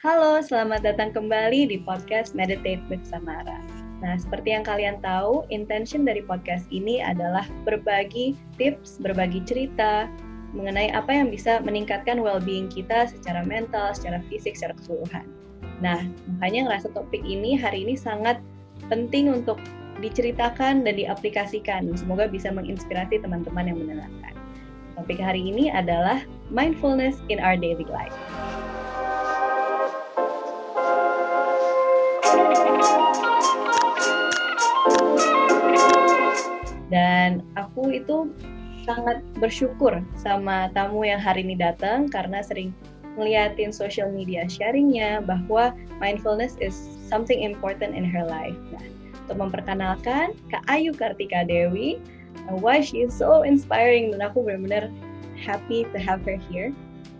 Halo, selamat datang kembali di podcast Meditate with Samara. Nah, seperti yang kalian tahu, intention dari podcast ini adalah berbagi tips, berbagi cerita mengenai apa yang bisa meningkatkan well-being kita secara mental, secara fisik, secara keseluruhan. Nah, makanya ngerasa topik ini hari ini sangat penting untuk diceritakan dan diaplikasikan. Semoga bisa menginspirasi teman-teman yang mendengarkan. Topik hari ini adalah mindfulness in our daily life. Dan aku itu sangat bersyukur sama tamu yang hari ini datang karena sering ngeliatin social media sharingnya bahwa mindfulness is something important in her life. Nah, untuk memperkenalkan Kak Ayu Kartika Dewi, why she is so inspiring dan aku benar-benar happy to have her here.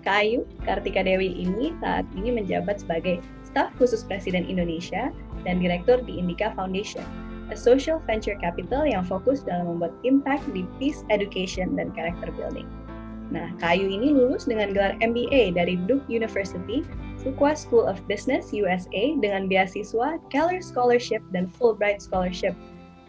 Kak Ayu Kartika Dewi ini saat ini menjabat sebagai staf khusus Presiden Indonesia dan direktur di Indika Foundation, a social venture capital yang fokus dalam membuat impact di peace, education, dan character building. Nah, Kak Ayu ini lulus dengan gelar MBA dari Duke University, Fuqua School of Business, USA, dengan beasiswa Keller Scholarship dan Fulbright Scholarship.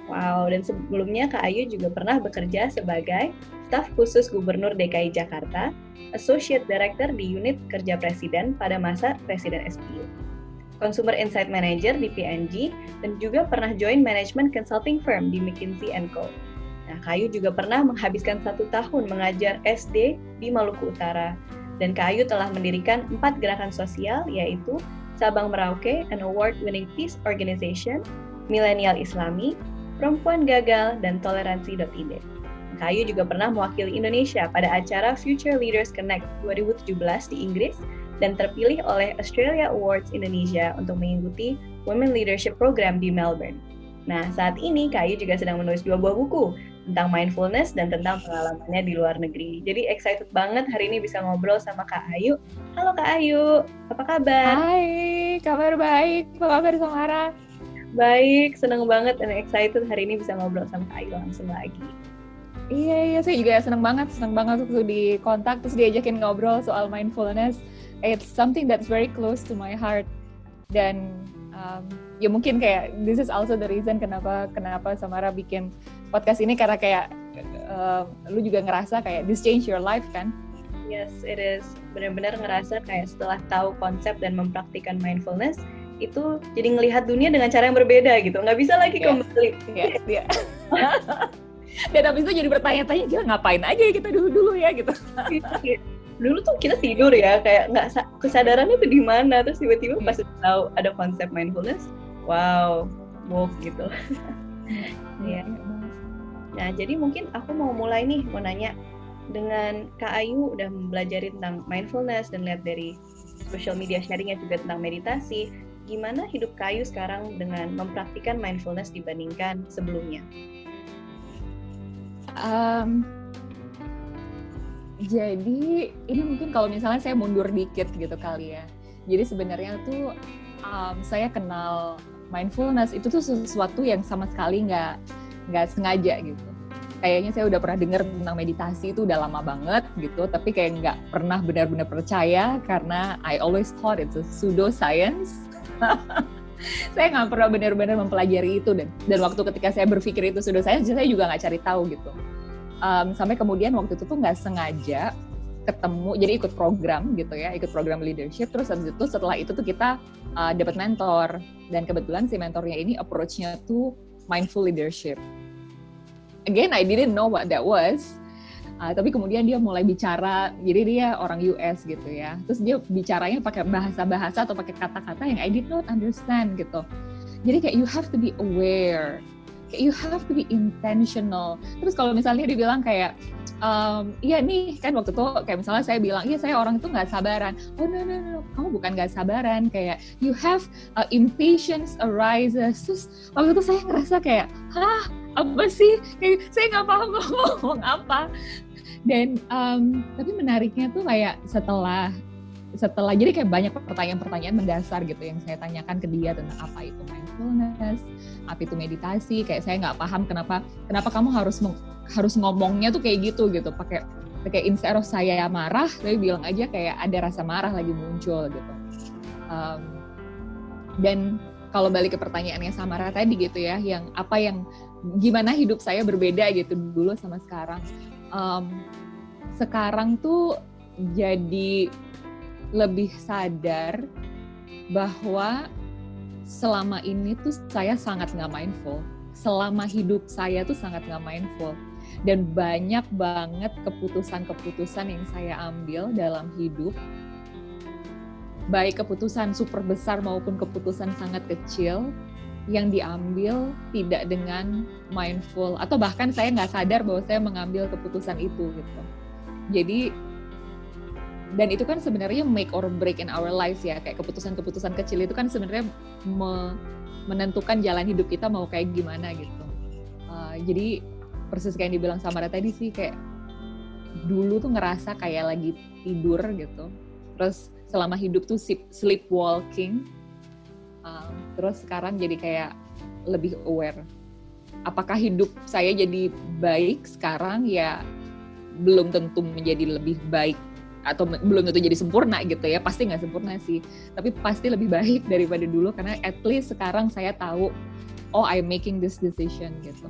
Wow, dan sebelumnya Kak Ayu juga pernah bekerja sebagai staf khusus Gubernur DKI Jakarta, Associate Director di Unit Kerja Presiden pada masa Presiden SBY. Consumer Insight Manager di P&G, dan juga pernah join management consulting firm di McKinsey & Co. Nah, Kak Ayu juga pernah menghabiskan 1 tahun mengajar SD di Maluku Utara. Dan Kak Ayu telah mendirikan 4 gerakan sosial, yaitu Sabang Merauke, an award-winning peace organization, Milenial Islami, Perempuan Gagal, dan Toleransi.id. Kak Ayu juga pernah mewakili Indonesia pada acara Future Leaders Connect 2017 di Inggris, dan terpilih oleh Australia Awards Indonesia untuk mengikuti Women Leadership Program di Melbourne. Nah, saat ini Kak Ayu juga sedang menulis 2 buah buku tentang mindfulness dan tentang pengalamannya di luar negeri. Jadi excited banget hari ini bisa ngobrol sama Kak Ayu. Halo Kak Ayu, apa kabar? Hai, kabar baik. Apa kabar Samara? Baik, senang banget dan excited hari ini bisa ngobrol sama Kak Ayu langsung lagi. Iya, saya juga senang banget waktu di kontak terus diajakin ngobrol soal mindfulness. It's something that's very close to my heart, dan ya mungkin kayak this is also the reason kenapa Samara bikin podcast ini, karena kayak lu juga ngerasa kayak this change your life kan? Yes, it is. Benar-benar ngerasa kayak setelah tahu konsep dan mempraktikkan mindfulness itu jadi ngelihat dunia dengan cara yang berbeda gitu, nggak bisa lagi kembali. Yes. Dan habis itu jadi bertanya-tanya, gila ngapain aja kita dulu ya gitu. Dulu tuh kita tidur ya, kayak nggak kesadarannya tuh di mana, terus tiba-tiba pas tahu ada konsep mindfulness, wow, woke gitu. Ya. Nah, jadi mungkin aku mau mulai nih, mau nanya, dengan Kak Ayu udah mempelajari tentang mindfulness dan lihat dari social media sharingnya juga tentang meditasi, gimana hidup Kak Ayu sekarang dengan mempraktikkan mindfulness dibandingkan sebelumnya? Jadi ini mungkin kalau misalnya saya mundur dikit gitu kali ya. Jadi sebenarnya tuh saya kenal mindfulness itu tuh sesuatu yang sama sekali nggak sengaja gitu. Kayaknya saya udah pernah dengar tentang meditasi itu udah lama banget gitu, tapi kayak nggak pernah benar-benar percaya karena I always thought it's a pseudoscience. Saya nggak pernah benar-benar mempelajari itu, dan waktu ketika saya berpikir itu pseudoscience, saya juga nggak cari tahu gitu. Sampai kemudian waktu itu tuh nggak sengaja ketemu, jadi ikut program gitu ya, ikut program leadership, terus habis itu setelah itu tuh kita dapat mentor, dan kebetulan si mentornya ini approach-nya tuh mindful leadership. Again, I didn't know what that was, tapi kemudian dia mulai bicara, jadi dia orang US gitu ya, terus dia bicaranya pakai bahasa-bahasa atau pakai kata-kata yang I did not understand gitu. Jadi kayak you have to be aware, you have to be intentional. Terus kalau misalnya dibilang kayak, iya nih kan waktu itu kayak misalnya saya bilang, iya saya orang itu nggak sabaran. Oh no, kamu bukan nggak sabaran, kayak you have impatience arises. Terus waktu itu saya ngerasa kayak, apa sih? Kayak saya nggak paham ngomong apa. Dan tapi menariknya tuh kayak setelah jadi kayak banyak pertanyaan-pertanyaan mendasar gitu yang saya tanyakan ke dia tentang apa itu mindfulness, apa itu meditasi. Kayak saya nggak paham kenapa kamu harus ngomongnya tuh kayak gitu pakai instead of saya marah, tapi bilang aja kayak ada rasa marah lagi muncul gitu. Um, dan kalau balik ke pertanyaannya Samara tadi gitu ya, yang gimana hidup saya berbeda gitu dulu sama sekarang. Sekarang tuh jadi lebih sadar bahwa selama ini tuh saya sangat nggak mindful. Selama hidup saya tuh sangat nggak mindful. Dan banyak banget keputusan-keputusan yang saya ambil dalam hidup, baik keputusan super besar maupun keputusan sangat kecil, yang diambil tidak dengan mindful, atau bahkan saya nggak sadar bahwa saya mengambil keputusan itu gitu. Jadi, dan itu kan sebenarnya make or break in our lives ya, kayak keputusan-keputusan kecil itu kan sebenarnya menentukan jalan hidup kita mau kayak gimana gitu. Jadi persis kayak yang dibilang Samara tadi sih, kayak dulu tuh ngerasa kayak lagi tidur gitu, terus selama hidup tuh sleepwalking, terus sekarang jadi kayak lebih aware. Apakah hidup saya jadi baik sekarang? Ya belum tentu menjadi lebih baik, atau belum tentu jadi sempurna gitu ya, pasti nggak sempurna sih, tapi pasti lebih baik daripada dulu, karena at least sekarang saya tahu, oh I'm making this decision gitu.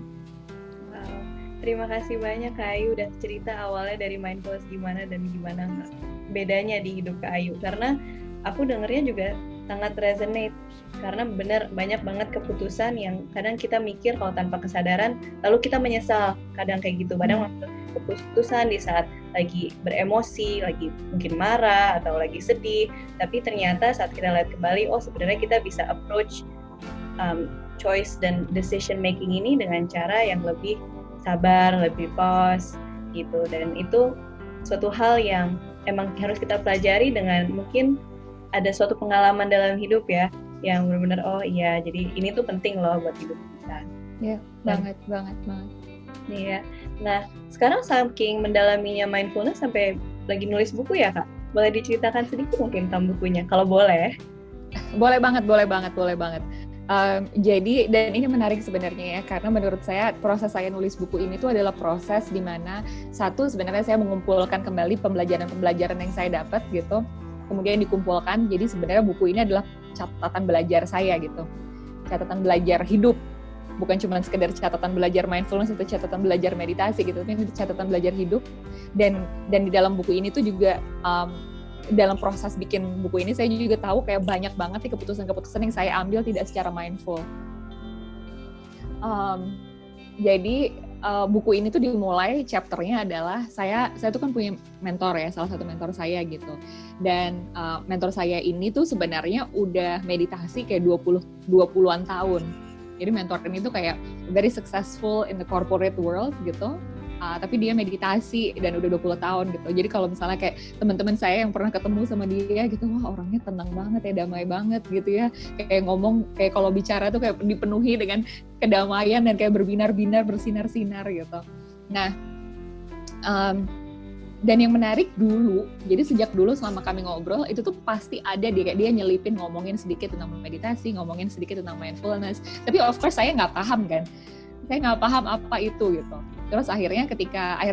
Wow, terima kasih banyak Kak Ayu udah cerita awalnya dari mindfulness gimana dan gimana bedanya di hidup Kak Ayu, karena aku dengernya juga sangat resonate, karena benar banyak banget keputusan yang kadang kita mikir kalau tanpa kesadaran, lalu kita menyesal kadang kayak gitu, kadang keputusan di saat lagi beremosi, lagi mungkin marah atau lagi sedih, tapi ternyata saat kita lihat kembali, oh sebenarnya kita bisa approach choice dan decision making ini dengan cara yang lebih sabar, lebih pause gitu, dan itu suatu hal yang emang harus kita pelajari dengan mungkin ada suatu pengalaman dalam hidup ya, yang benar-benar oh iya, jadi ini tuh penting loh buat hidup kita. Iya, banget. Iya. Nah, sekarang saking mendalaminya mindfulness sampai lagi nulis buku ya, Kak? Boleh diceritakan sedikit mungkin tentang bukunya, kalau boleh? Boleh banget. Jadi, dan ini menarik sebenarnya ya, karena menurut saya proses saya nulis buku ini tuh adalah proses di mana satu, sebenarnya saya mengumpulkan kembali pembelajaran yang saya dapat gitu, kemudian dikumpulkan. Jadi sebenarnya buku ini adalah catatan belajar saya gitu, catatan belajar hidup. Bukan cuma sekedar catatan belajar mindfulness atau catatan belajar meditasi gitu, tapi itu catatan belajar hidup. Dan di dalam buku ini tuh juga dalam proses bikin buku ini saya juga tahu kayak banyak banget sih keputusan-keputusan yang saya ambil tidak secara mindful. Jadi buku ini tuh dimulai chapternya adalah saya tuh kan punya mentor ya, salah satu mentor saya gitu. Dan mentor saya ini tuh sebenarnya udah meditasi kayak 20-an tahun. Jadi mentor ini tuh kayak very successful in the corporate world gitu. Tapi dia meditasi dan udah 20 tahun gitu. Jadi kalau misalnya kayak teman-teman saya yang pernah ketemu sama dia gitu, wah orangnya tenang banget ya, damai banget gitu ya. Kayak ngomong, kayak kalau bicara tuh kayak dipenuhi dengan kedamaian dan kayak berbinar-binar, bersinar-sinar gitu. Nah, dan yang menarik dulu, jadi sejak dulu selama kami ngobrol, itu tuh pasti ada dia nyelipin ngomongin sedikit tentang meditasi, ngomongin sedikit tentang mindfulness. Tapi of course saya nggak paham kan. Saya nggak paham apa itu gitu. Terus akhirnya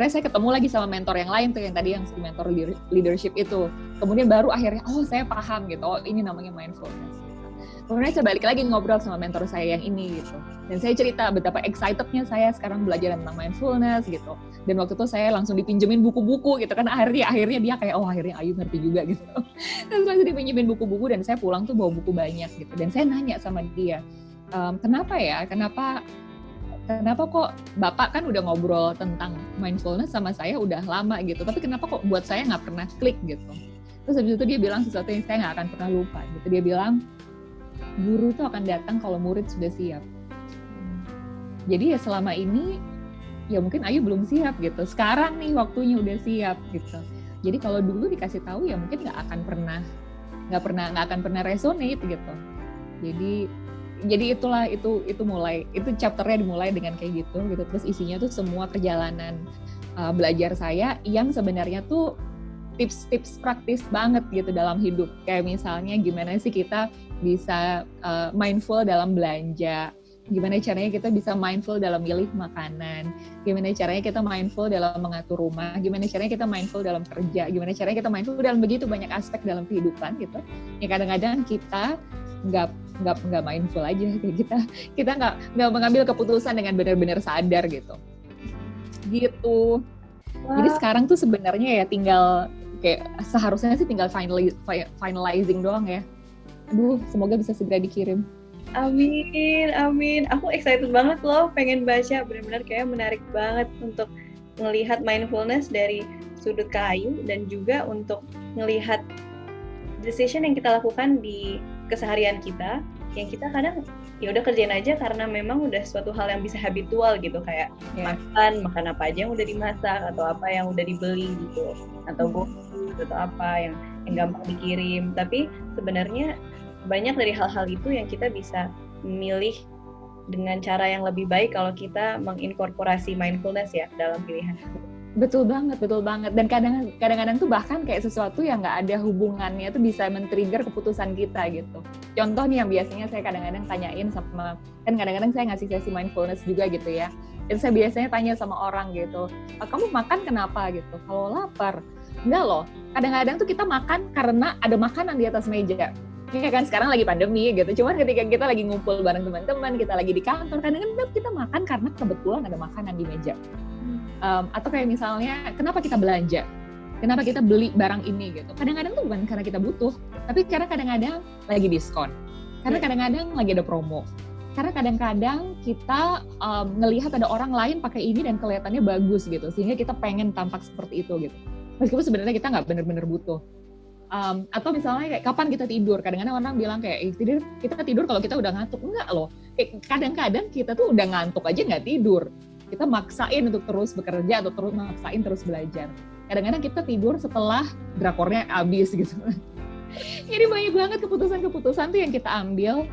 saya ketemu lagi sama mentor yang lain tuh, yang tadi yang mentor leadership itu. Kemudian baru akhirnya, oh saya paham gitu, oh ini namanya mindfulness. Kemudian saya balik lagi ngobrol sama mentor saya yang ini gitu. Dan saya cerita betapa excitednya saya sekarang belajar tentang mindfulness gitu. Dan waktu itu saya langsung dipinjemin buku-buku gitu kan. Akhirnya dia kayak, oh akhirnya Ayu ngerti juga gitu. Terus langsung dipinjemin buku-buku dan saya pulang tuh bawa buku banyak gitu. Dan saya nanya sama dia, kenapa kok Bapak kan udah ngobrol tentang mindfulness sama saya udah lama gitu. Tapi kenapa kok buat saya nggak pernah klik gitu. Terus habis itu dia bilang sesuatu yang saya nggak akan pernah lupa gitu. Dia bilang, guru tuh akan datang kalau murid sudah siap. Jadi ya selama ini ya mungkin Ayu belum siap gitu. Sekarang nih waktunya udah siap gitu. Jadi kalau dulu dikasih tahu ya mungkin nggak akan pernah resonate gitu. Jadi itulah itu chapternya dimulai dengan kayak gitu. Terus isinya tuh semua perjalanan belajar saya yang sebenarnya tuh tips-tips praktis banget gitu dalam hidup. Kayak misalnya gimana sih kita bisa mindful dalam belanja, Gimana caranya kita bisa mindful dalam milih makanan, gimana caranya kita mindful dalam mengatur rumah, gimana caranya kita mindful dalam kerja, gimana caranya kita mindful dalam begitu banyak aspek dalam kehidupan gitu. Ya kadang-kadang kita nggak mindful aja, kayak kita nggak mengambil keputusan dengan benar-benar sadar gitu. Wow. Jadi sekarang tuh sebenarnya ya tinggal kayak seharusnya sih tinggal finalizing doang ya. Aduh, semoga bisa segera dikirim. Amin. Aku excited banget loh, pengen baca. Benar-benar kayak menarik banget untuk melihat mindfulness dari sudut kayu dan juga untuk melihat decision yang kita lakukan di keseharian kita, yang kita kadang ya udah kerjain aja karena memang udah suatu hal yang bisa habitual gitu, kayak makan apa aja yang udah dimasak atau apa yang udah dibeli gitu, atau GoFood atau apa yang gampang dikirim. Tapi sebenarnya banyak dari hal-hal itu yang kita bisa memilih dengan cara yang lebih baik kalau kita menginkorporasi mindfulness ya dalam pilihan. Betul banget. Dan kadang-kadang tuh bahkan kayak sesuatu yang nggak ada hubungannya tuh bisa men-trigger keputusan kita gitu. Contoh nih yang biasanya saya kadang-kadang tanyain sama, kan kadang-kadang saya ngasih sesi mindfulness juga gitu ya. Dan saya biasanya tanya sama orang gitu, kamu makan kenapa gitu? Kalau lapar. Enggak loh, kadang-kadang tuh kita makan karena ada makanan di atas meja. Ya kan sekarang lagi pandemi gitu, cuman ketika kita lagi ngumpul bareng teman-teman, kita lagi di kantor, kadang-kadang kita makan karena kebetulan ada makanan di meja. Atau kayak misalnya, kenapa kita belanja? Kenapa kita beli barang ini gitu? Kadang-kadang tuh bukan karena kita butuh, tapi karena kadang-kadang lagi diskon, karena kadang-kadang lagi ada promo, karena kadang-kadang kita ngelihat ada orang lain pakai ini dan kelihatannya bagus gitu, sehingga kita pengen tampak seperti itu gitu. Meskipun sebenarnya kita nggak benar-benar butuh. Atau misalnya kayak kapan kita tidur, kadang-kadang orang bilang kayak kita tidur kalau kita udah ngantuk. Enggak loh, kayak kadang-kadang kita tuh udah ngantuk aja nggak tidur, kita maksain untuk terus bekerja atau maksain terus belajar. Kadang-kadang kita tidur setelah drakornya habis gitu. Jadi banyak banget keputusan tuh yang kita ambil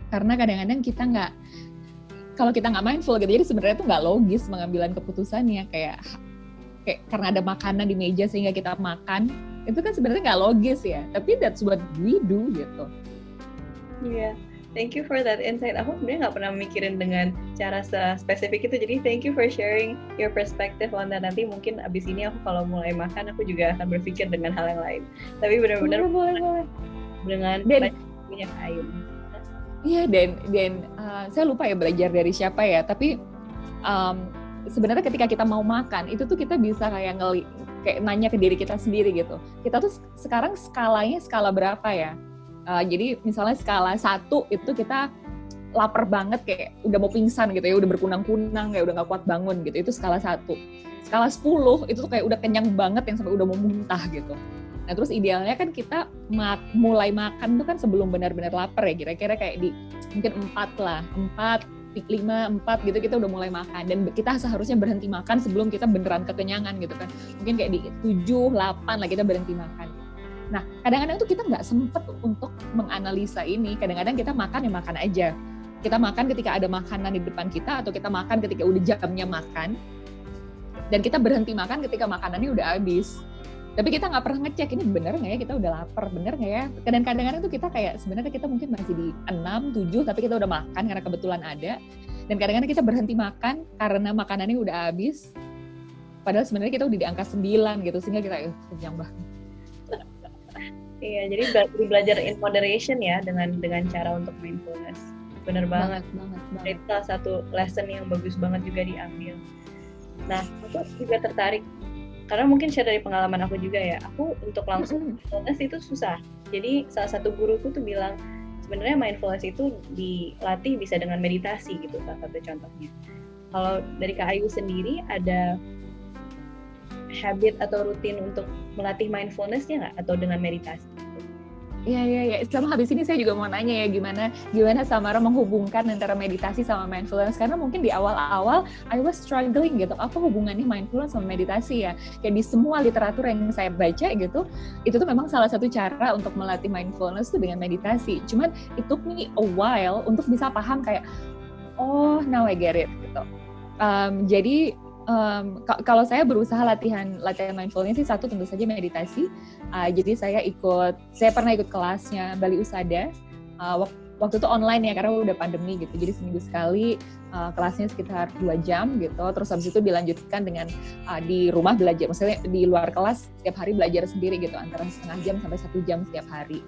karena kadang-kadang kita nggak, kalau kita nggak mindful gitu, jadi sebenarnya tuh nggak logis pengambilan keputusannya, kayak karena ada makanan di meja sehingga kita makan. Itu kan sebenarnya nggak logis ya, tapi that's what we do gitu. Iya, thank you for that insight. Aku sebenarnya nggak pernah mikirin dengan cara spesifik itu, jadi thank you for sharing your perspective on that. Nanti mungkin abis ini aku kalau mulai makan, aku juga akan berpikir dengan hal yang lain. Tapi benar-benar boleh. Dengan punya kayu. Iya, dan saya lupa ya belajar dari siapa ya, tapi sebenarnya ketika kita mau makan, itu tuh kita bisa kayak nanya ke diri kita sendiri gitu. Kita tuh sekarang skalanya skala berapa ya? Jadi misalnya skala 1 itu kita lapar banget, kayak udah mau pingsan gitu ya, udah berkunang-kunang, kayak udah gak kuat bangun gitu. Itu skala 1. Skala 10 itu tuh kayak udah kenyang banget yang sampai udah mau muntah gitu. Nah terus idealnya kan kita mulai makan tuh kan sebelum benar-benar lapar ya, kira-kira kayak di mungkin 4 lah, 5, 4 gitu kita udah mulai makan, dan kita seharusnya berhenti makan sebelum kita beneran kekenyangan gitu kan, mungkin kayak di 7, 8 lah kita berhenti makan. Nah kadang-kadang tuh kita nggak sempet untuk menganalisa ini, kadang-kadang kita makan ya makan aja, kita makan ketika ada makanan di depan kita, atau kita makan ketika udah jamnya makan, dan kita berhenti makan ketika makanannya udah habis. Tapi kita nggak pernah ngecek, ini bener nggak ya, kita udah lapar, bener nggak ya? Dan kadang-kadang tuh kita kayak, sebenarnya kita mungkin masih di 6, 7, tapi kita udah makan karena kebetulan ada. Dan kadang-kadang kita berhenti makan karena makanannya udah habis. Padahal sebenarnya kita udah di angka 9 gitu, sehingga kita kenyang banget. Iya, jadi belajar in moderation ya, dengan cara untuk mindfulness. Bener banget. Itu salah satu lesson yang bagus banget juga diambil. Nah, aku juga tertarik, karena mungkin share dari pengalaman aku juga ya, aku untuk langsung mindfulness itu susah. Jadi salah satu guruku tuh bilang, sebenarnya mindfulness itu dilatih bisa dengan meditasi gitu, salah satu contohnya. Kalau dari Kak Ayu sendiri, ada habit atau rutin untuk melatih mindfulness-nya nggak? Atau dengan meditasi? Iya. Sama habis ini saya juga mau nanya ya, gimana Samara menghubungkan antara meditasi sama mindfulness, karena mungkin di awal-awal I was struggling gitu, apa hubungannya mindfulness sama meditasi ya? Kayak di semua literatur yang saya baca gitu, itu tuh memang salah satu cara untuk melatih mindfulness tuh dengan meditasi. Cuman it took me a while untuk bisa paham kayak, oh now I get it gitu. Jadi kalau saya berusaha latihan mindfulness sih, satu tentu saja meditasi. Jadi saya pernah ikut kelasnya Bali Usada waktu itu online ya karena udah pandemi gitu, jadi seminggu sekali kelasnya sekitar 2 jam gitu, terus habis itu dilanjutkan dengan di rumah belajar, maksudnya di luar kelas setiap hari belajar sendiri gitu, antara setengah jam sampai 1 jam setiap hari.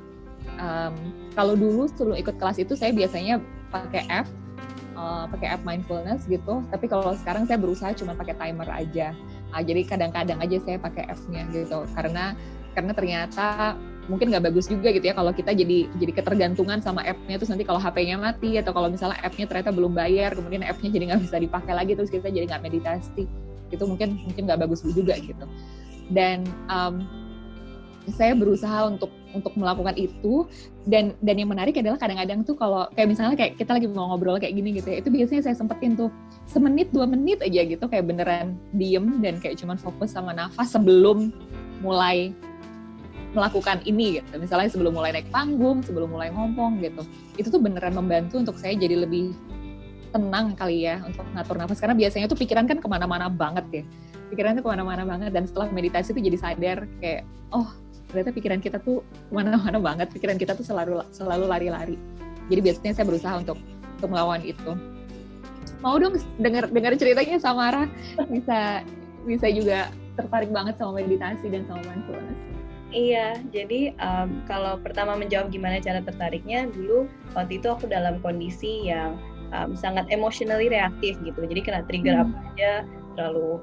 Kalau dulu sebelum ikut kelas itu saya biasanya pakai app mindfulness gitu, tapi kalau sekarang saya berusaha cuma pakai timer aja. Jadi kadang-kadang aja saya pakai app-nya gitu, karena ternyata mungkin nggak bagus juga gitu ya kalau kita jadi ketergantungan sama app-nya, terus nanti kalau HP-nya mati atau kalau misalnya app-nya ternyata belum bayar, kemudian app-nya jadi nggak bisa dipakai lagi, terus kita jadi nggak meditasi, itu mungkin nggak bagus juga gitu. Dan saya berusaha untuk melakukan itu, dan yang menarik adalah kadang-kadang tuh kalau kayak misalnya kayak kita lagi mau ngobrol kayak gini gitu ya, itu biasanya saya sempetin tuh semenit 2 menit aja gitu, kayak beneran diem dan kayak cuman fokus sama nafas sebelum mulai melakukan ini gitu. Misalnya sebelum mulai naik panggung, sebelum mulai ngomong gitu. Itu tuh beneran membantu untuk saya jadi lebih tenang kali ya untuk ngatur nafas, karena biasanya tuh pikiran kan kemana-mana banget ya. Pikiran tuh kemana-mana banget, dan setelah meditasi tuh jadi sadar kayak, oh ternyata pikiran kita tuh kemana-mana banget, pikiran kita tuh selalu lari-lari. Jadi biasanya saya berusaha untuk melawan itu. Mau dong dengar ceritanya Samara, bisa juga tertarik banget sama meditasi dan sama mindfulness. Iya, jadi kalau pertama menjawab gimana cara tertariknya, dulu waktu itu aku dalam kondisi yang sangat emotionally reaktif gitu, jadi kena trigger apa aja terlalu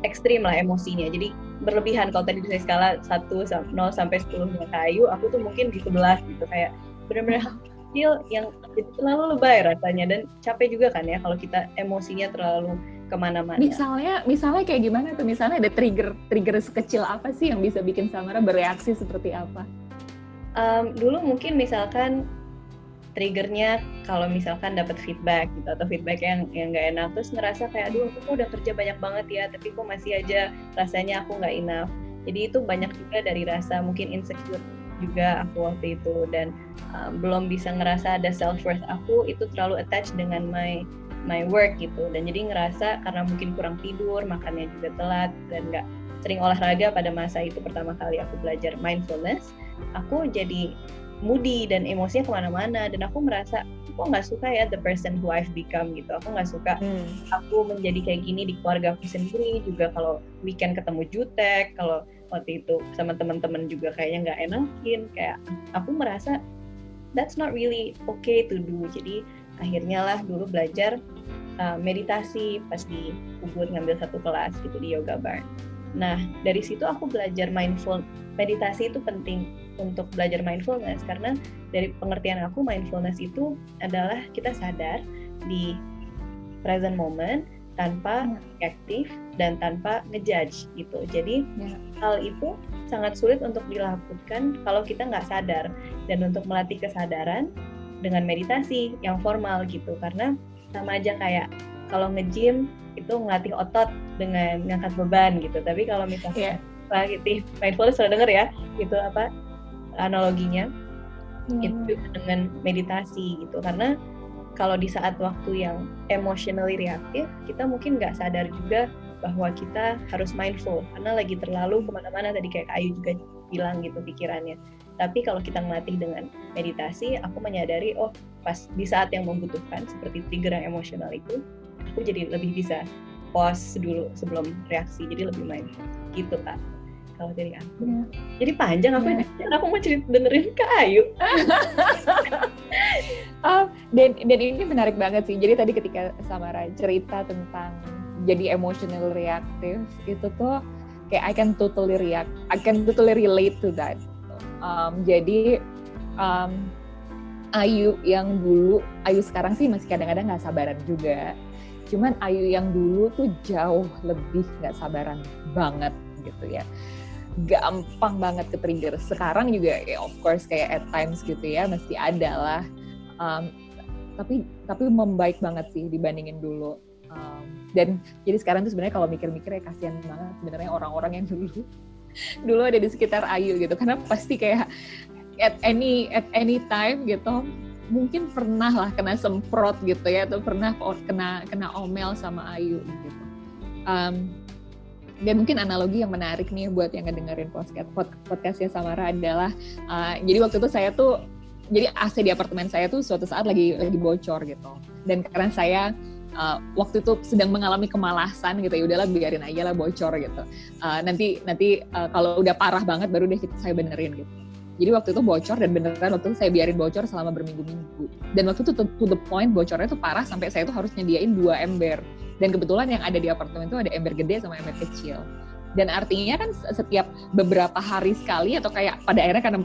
ekstrim lah emosinya, jadi berlebihan. Kalau tadi saya skala 0 sampai 10 kayu, aku tuh mungkin di 11 gitu, kayak benar-benar feel yang terlalu lebay rasanya, dan capek juga kan ya kalau kita emosinya terlalu kemana-mana. Misalnya kayak gimana tuh? Misalnya ada trigger sekecil apa sih yang bisa bikin Samara bereaksi seperti apa? Dulu mungkin misalkan triggernya kalau misalkan dapat feedback gitu, atau feedback yang nggak enak, terus ngerasa kayak aduh aku udah kerja banyak banget ya, tapi kok masih aja rasanya aku nggak enough. Jadi itu banyak juga dari rasa mungkin insecure juga aku waktu itu, dan belum bisa ngerasa ada self worth aku itu terlalu attached dengan my work gitu, dan jadi ngerasa karena mungkin kurang tidur, makannya juga telat, dan nggak sering olahraga pada masa itu pertama kali aku belajar mindfulness, aku jadi moody dan emosinya kemana-mana, dan aku merasa aku nggak suka ya the person who I've become gitu. Aku nggak suka aku menjadi kayak gini di keluarga aku sendiri, juga kalau weekend ketemu jutek, kalau waktu itu sama teman-teman juga kayaknya nggak enakin, kayak aku merasa that's not really okay to do. Jadi akhirnya lah dulu belajar meditasi pas di Ubud, ngambil 1 kelas gitu di Yoga Barn. Nah dari situ aku belajar meditasi itu penting untuk belajar mindfulness, karena dari pengertian aku mindfulness itu adalah kita sadar di present moment tanpa reaktif dan tanpa ngejudge gitu. Jadi hal itu sangat sulit untuk dilakukan kalau kita nggak sadar, dan untuk melatih kesadaran dengan meditasi yang formal gitu, karena sama aja kayak kalau nge-gym itu ngelatih otot dengan ngangkat beban gitu. Tapi kalau misalnya latih mindfulness, sudah denger ya itu apa analoginya, itu dengan meditasi gitu. Karena kalau di saat waktu yang emotionally reaktif, kita mungkin nggak sadar juga bahwa kita harus mindful karena lagi terlalu kemana-mana, tadi kayak Ayu juga bilang gitu pikirannya. Tapi kalau kita ngelatih dengan meditasi, aku menyadari oh pas di saat yang membutuhkan seperti trigger yang emosional itu, aku jadi lebih bisa pause dulu sebelum reaksi, jadi lebih mindful gitu Kak kalau dari aku. Jadi panjang aku aku mau dengerin Kak Ayu. Dan ini menarik banget sih. Jadi tadi ketika Samara cerita tentang jadi emotional reactive, itu tuh kayak I can totally relate to that. Jadi Ayu yang dulu, Ayu sekarang sih masih kadang-kadang nggak sabaran juga. Cuman Ayu yang dulu tuh jauh lebih nggak sabaran banget gitu ya. Gampang banget ke trigger. Sekarang juga ya of course kayak at times gitu ya masih ada lah. Tapi membaik banget sih dibandingin dulu. Dan jadi sekarang tuh sebenarnya kalau mikir-mikir ya kasihan banget sebenarnya orang-orang yang dulu ada di sekitar Ayu gitu, karena pasti kayak at any time gitu mungkin pernah lah kena semprot gitu ya, atau pernah kena omel sama Ayu gitu. Dan mungkin analogi yang menarik nih buat yang ngedengerin podcastnya Samara adalah jadi waktu itu saya tuh jadi AC di apartemen saya tuh suatu saat lagi bocor gitu. Dan karena saya waktu itu sedang mengalami kemalasan gitu, ya udahlah biarin aja lah bocor gitu. Nanti kalau udah parah banget baru deh saya benerin gitu. Jadi waktu itu bocor dan beneran waktu itu saya biarin bocor selama berminggu-minggu. Dan waktu itu to the point bocornya tuh parah sampai saya tuh harus nyediain 2 ember. Dan kebetulan yang ada di apartemen itu ada ember gede sama ember kecil. Dan artinya kan setiap beberapa hari sekali atau kayak pada akhirnya karena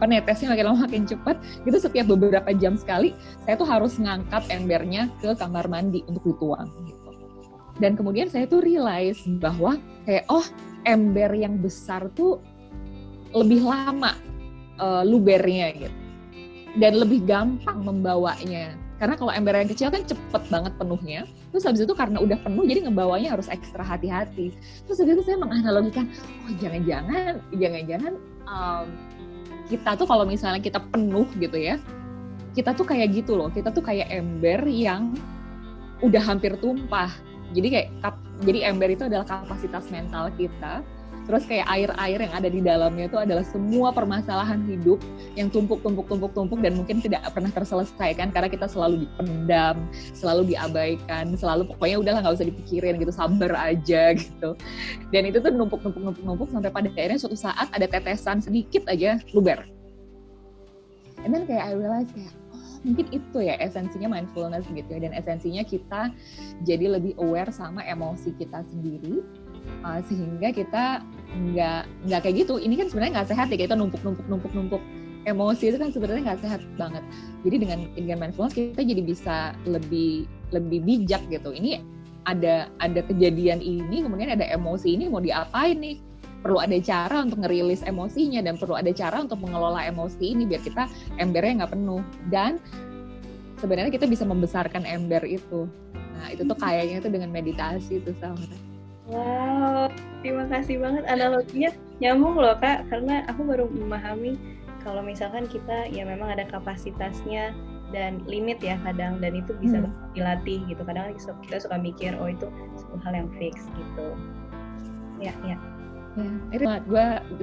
netesnya makin lama makin cepat, gitu setiap beberapa jam sekali saya tuh harus ngangkat embernya ke kamar mandi untuk dituang gitu. Dan kemudian saya tuh realize bahwa kayak ember yang besar tuh lebih lama lubernya gitu. Dan lebih gampang membawanya. Karena kalau ember yang kecil kan cepet banget penuhnya. Terus habis itu karena udah penuh jadi ngebawanya harus ekstra hati-hati. Terus habis itu saya menganalogikan, jangan-jangan kita tuh kalau misalnya kita penuh gitu ya, kita tuh kayak gitu loh, kita tuh kayak ember yang udah hampir tumpah. Jadi ember itu adalah kapasitas mental kita. Terus kayak air-air yang ada di dalamnya itu adalah semua permasalahan hidup yang tumpuk dan mungkin tidak pernah terselesaikan karena kita selalu dipendam, selalu diabaikan, selalu pokoknya udahlah nggak usah dipikirin gitu, sabar aja gitu. Dan itu tuh numpuk sampai pada akhirnya suatu saat ada tetesan sedikit aja luber. And then kayak I realize kayak mungkin itu ya esensinya mindfulness gitu ya, dan esensinya kita jadi lebih aware sama emosi kita sendiri. Sehingga kita nggak kayak gitu. Ini kan sebenarnya nggak sehat ya, kita numpuk emosi itu kan sebenarnya nggak sehat banget. Jadi dengan mindfulness kita jadi bisa lebih bijak gitu. Ini ada kejadian ini, kemudian ada emosi ini, mau diapain nih? Perlu ada cara untuk ngerilis emosinya dan perlu ada cara untuk mengelola emosi ini biar kita embernya nggak penuh. Dan sebenarnya kita bisa membesarkan ember itu. Nah itu tuh kayaknya tuh dengan meditasi tuh sama. Wow, terima kasih banget, analoginya nyambung loh Kak, karena aku baru memahami kalau misalkan kita ya memang ada kapasitasnya dan limit ya kadang, dan itu bisa dilatih gitu. Kadang kita suka mikir itu sebuah hal yang fix gitu. Ya. Itu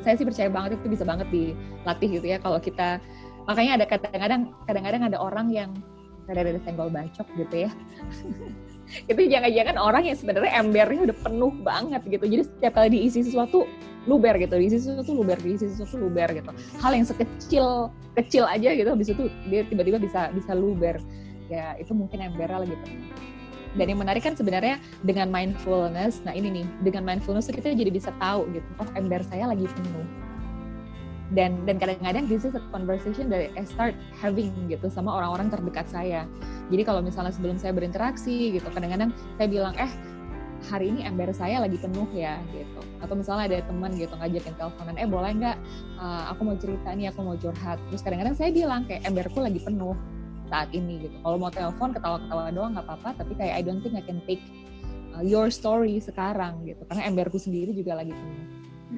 saya sih percaya banget itu bisa banget dilatih gitu ya kalau kita. Makanya ada kadang-kadang ada orang yang ada senggol bacok gitu ya. Itu jangan-jangan orang yang sebenarnya embernya udah penuh banget gitu. Jadi setiap kali diisi sesuatu luber gitu, diisi sesuatu luber gitu. Hal yang kecil aja gitu, habis itu dia tiba-tiba bisa luber. Ya itu mungkin embernya lagi penuh. Dan yang menarik kan sebenarnya dengan mindfulness, nah ini nih, dengan mindfulness kita jadi bisa tahu gitu, ember saya lagi penuh. Dan kadang-kadang this is a conversation that I start having gitu sama orang-orang terdekat saya. Jadi kalau misalnya sebelum saya berinteraksi gitu, kadang-kadang saya bilang, hari ini ember saya lagi penuh ya gitu. Atau misalnya ada teman gitu ngajakin teleponan, boleh nggak? Aku mau cerita nih, aku mau curhat. Terus kadang-kadang saya bilang kayak emberku lagi penuh saat ini gitu. Kalau mau telepon ketawa-ketawa doang nggak apa-apa, tapi kayak I don't think I can take your story sekarang gitu. Karena emberku sendiri juga lagi penuh.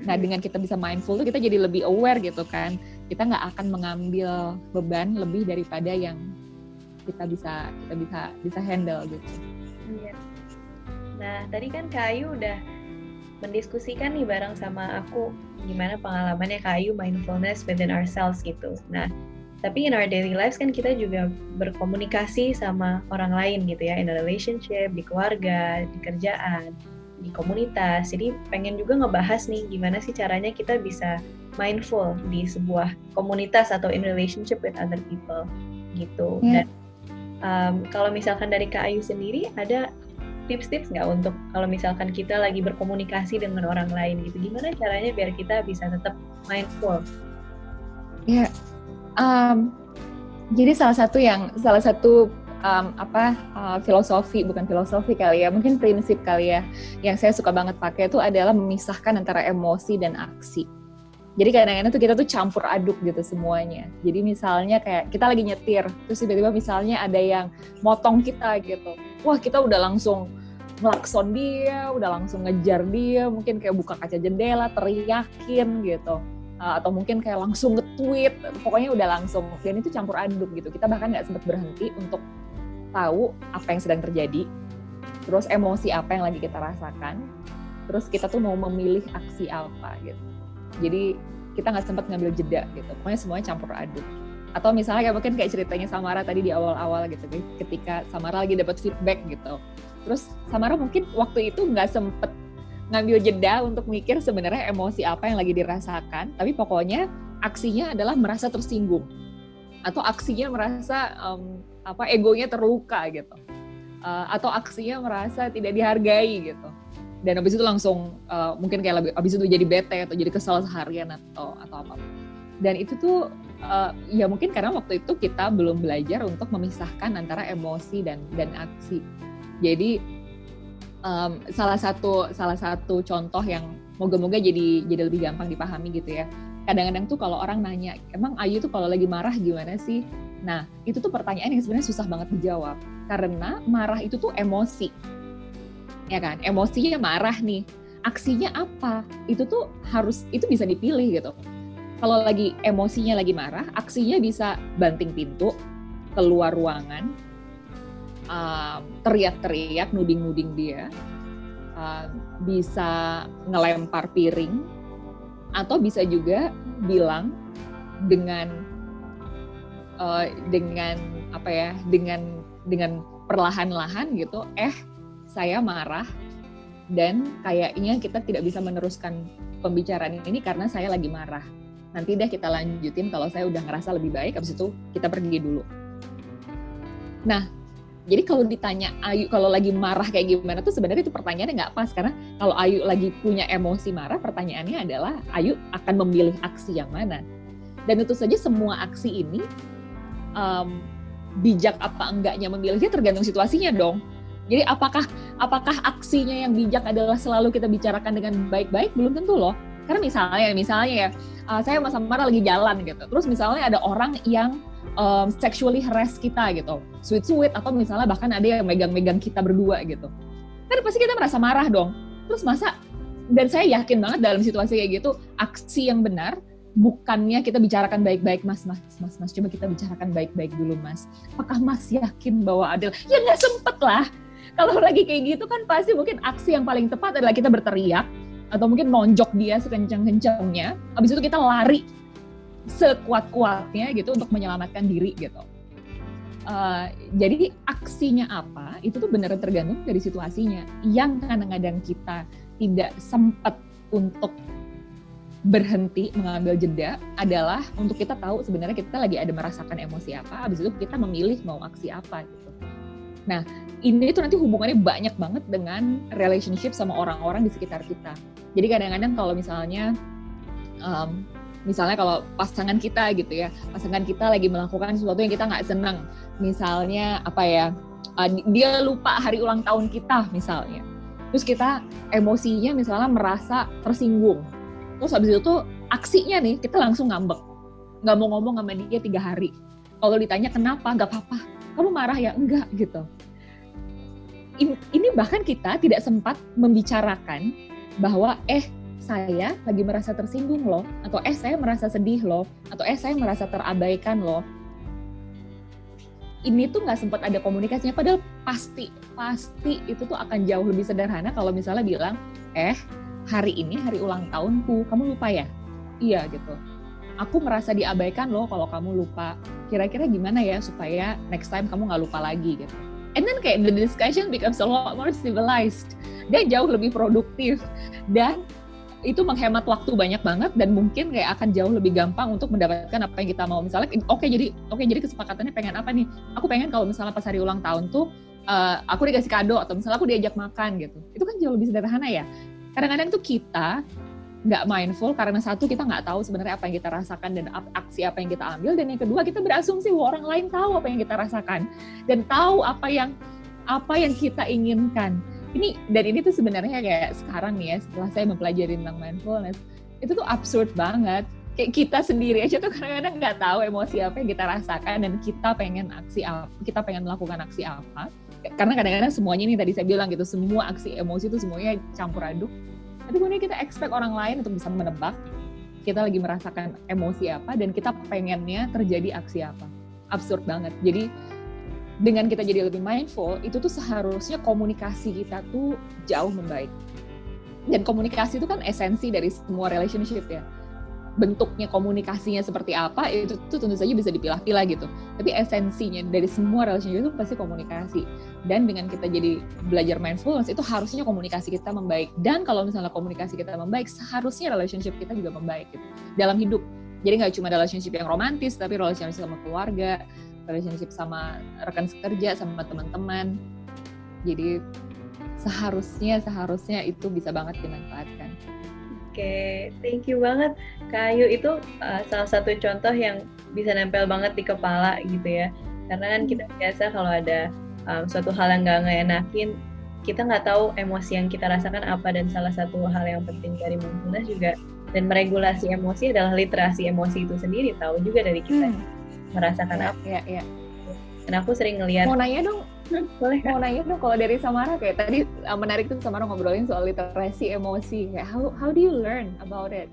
Nah dengan kita bisa mindful tuh kita jadi lebih aware gitu kan. Kita nggak akan mengambil beban lebih daripada yang kita bisa handle gitu. Iya. Nah tadi kan Kak Ayu udah mendiskusikan nih bareng sama aku gimana pengalamannya Kak Ayu mindfulness within ourselves gitu. Nah tapi in our daily lives kan kita juga berkomunikasi sama orang lain gitu ya, in a relationship, di keluarga, di kerjaan, di komunitas. Jadi pengen juga ngebahas nih gimana sih caranya kita bisa mindful di sebuah komunitas atau in relationship with other people gitu. Dan kalau misalkan dari Kak Ayu sendiri ada tips-tips nggak untuk kalau misalkan kita lagi berkomunikasi dengan orang lain gitu, gimana caranya biar kita bisa tetap mindful? Ya, jadi salah satu bukan filosofi kali ya, mungkin prinsip kali ya, yang saya suka banget pakai itu adalah memisahkan antara emosi dan aksi. Jadi kadang-kadang tuh kita tuh campur aduk gitu semuanya. Jadi misalnya kayak kita lagi nyetir, terus tiba-tiba misalnya ada yang motong kita gitu. Wah kita udah langsung ngelakson dia, udah langsung ngejar dia, mungkin kayak buka kaca jendela, teriakin gitu. Atau mungkin kayak langsung nge-tweet, pokoknya udah langsung. Dan itu campur aduk gitu. Kita bahkan nggak sempat berhenti untuk tahu apa yang sedang terjadi, terus emosi apa yang lagi kita rasakan, terus kita tuh mau memilih aksi apa gitu. Jadi kita nggak sempat ngambil jeda gitu, pokoknya semuanya campur aduk. Atau misalnya mungkin kayak ceritanya Samara tadi di awal-awal gitu, ketika Samara lagi dapat feedback gitu. Terus Samara mungkin waktu itu nggak sempet ngambil jeda untuk mikir sebenarnya emosi apa yang lagi dirasakan, tapi pokoknya aksinya adalah merasa tersinggung. Atau aksinya merasa egonya terluka gitu. Atau aksinya merasa tidak dihargai gitu. Dan habis itu langsung mungkin kayak habis itu jadi bete atau jadi kesal seharian atau apa. Dan itu tuh ya mungkin karena waktu itu kita belum belajar untuk memisahkan antara emosi dan aksi. Jadi salah satu contoh yang moga-moga jadi lebih gampang dipahami gitu ya. Kadang-kadang tuh kalau orang nanya, emang Ayu tuh kalau lagi marah gimana sih? Nah, itu tuh pertanyaan yang sebenarnya susah banget dijawab. Karena marah itu tuh emosi. Ya kan? Emosinya marah nih. Aksinya apa? Itu bisa dipilih gitu. Kalau lagi emosinya lagi marah, aksinya bisa banting pintu, keluar ruangan, teriak-teriak, nuding-nuding dia, bisa ngelempar piring, atau bisa juga bilang dengan perlahan-lahan gitu, saya marah dan kayaknya kita tidak bisa meneruskan pembicaraan ini karena saya lagi marah. Nanti deh kita lanjutin kalau saya udah ngerasa lebih baik, habis itu kita pergi dulu. Nah, jadi kalau ditanya Ayu kalau lagi marah kayak gimana tuh sebenarnya itu pertanyaannya nggak pas, karena kalau Ayu lagi punya emosi marah, pertanyaannya adalah Ayu akan memilih aksi yang mana. Dan tentu saja semua aksi ini bijak apa enggaknya memilihnya tergantung situasinya dong. Jadi apakah aksinya yang bijak adalah selalu kita bicarakan dengan baik-baik? Belum tentu loh. Karena misalnya ya, saya sama Samara lagi jalan gitu. Terus misalnya ada orang yang sexually harass kita gitu, sweet atau misalnya bahkan ada yang megang-megang kita berdua gitu, kan pasti kita merasa marah dong. Terus dan saya yakin banget dalam situasi kayak gitu, aksi yang benar bukannya kita bicarakan baik-baik, mas, coba kita bicarakan baik-baik dulu mas. Apakah mas yakin bahwa ada? Ya nggak sempet lah. Kalau lagi kayak gitu kan pasti mungkin aksi yang paling tepat adalah kita berteriak atau mungkin nonjok dia sekencang-kencangnya. Habis itu kita lari sekuat-kuatnya gitu untuk menyelamatkan diri gitu. Jadi aksinya apa itu tuh benar tergantung dari situasinya. Yang kadang-kadang kita tidak sempat untuk berhenti mengambil jeda adalah untuk kita tahu sebenarnya kita lagi ada merasakan emosi apa, habis itu kita memilih mau aksi apa gitu. Nah, ini tuh nanti hubungannya banyak banget dengan relationship sama orang-orang di sekitar kita. Jadi kadang-kadang kalau misalnya kalau pasangan kita gitu ya, pasangan kita lagi melakukan sesuatu yang kita nggak senang, misalnya dia lupa hari ulang tahun kita misalnya, terus kita emosinya misalnya merasa tersinggung, terus habis itu tuh aksinya nih kita langsung ngambek, nggak mau ngomong sama dia 3 hari. Kalau ditanya kenapa, nggak apa-apa, kamu marah ya? Enggak gitu. Ini bahkan kita tidak sempat membicarakan bahwa saya lagi merasa tersinggung loh, atau saya merasa sedih loh, atau saya merasa terabaikan loh. Ini tuh nggak sempat ada komunikasinya, padahal pasti itu tuh akan jauh lebih sederhana kalau misalnya bilang, hari ini hari ulang tahunku, kamu lupa ya? Iya gitu. Aku merasa diabaikan loh kalau kamu lupa. Kira-kira gimana ya supaya next time kamu nggak lupa lagi gitu. And then kayak the discussion becomes a lot more civilized. Dan jauh lebih produktif. Dan itu menghemat waktu banyak banget dan mungkin kayak akan jauh lebih gampang untuk mendapatkan apa yang kita mau. Misalnya, jadi kesepakatannya pengen apa nih? Aku pengen kalau misalnya pas hari ulang tahun tuh aku dikasih kado atau misalnya aku diajak makan gitu. Itu kan jauh lebih sederhana ya. Kadang-kadang tuh kita nggak mindful karena satu kita nggak tahu sebenarnya apa yang kita rasakan dan aksi apa yang kita ambil, dan yang kedua kita berasumsi bahwa orang lain tahu apa yang kita rasakan dan tahu apa yang kita inginkan. Ini tuh sebenarnya kayak sekarang nih ya, setelah saya mempelajari tentang mindfulness, itu tuh absurd banget. Kayak kita sendiri aja tuh kadang-kadang nggak tahu emosi apa yang kita rasakan dan kita pengen melakukan aksi apa. Karena kadang-kadang semuanya nih tadi saya bilang gitu, semua aksi emosi itu semuanya campur aduk. Tapi kemudian kita expect orang lain untuk bisa menebak kita lagi merasakan emosi apa dan kita pengennya terjadi aksi apa. Absurd banget. Jadi dengan kita jadi lebih mindful, itu tuh seharusnya komunikasi kita tuh jauh membaik. Dan komunikasi itu kan esensi dari semua relationship ya. bentuknya komunikasinya seperti apa, itu tuh tentu saja bisa dipilah-pilah gitu. Tapi esensinya dari semua relationship itu pasti komunikasi. Dan dengan kita jadi belajar mindfulness, itu harusnya komunikasi kita membaik. Dan kalau misalnya komunikasi kita membaik, seharusnya relationship kita juga membaik gitu, dalam hidup. Jadi nggak cuma relationship yang romantis, tapi relationship sama keluarga, relationship sama rekan sekerja, sama teman-teman. Jadi seharusnya itu bisa banget dimanfaatkan. Oke, thank you banget Kak Ayu. Itu salah satu contoh yang bisa nempel banget di kepala gitu ya. Karena kan kita biasa kalau ada suatu hal yang nggak ngenakin, kita nggak tahu emosi yang kita rasakan apa, dan salah satu hal yang penting dari mindfulness juga dan meregulasi emosi adalah literasi emosi itu sendiri, tahu juga dari kita merasakan apa. Iya. Dan aku sering ngelihat. Mau nanya dong, boleh Kak? Mau nanya dong, kalau dari Samara kayak tadi menarik tuh Samara ngobrolin soal literasi emosi. Kayak how do you learn about it?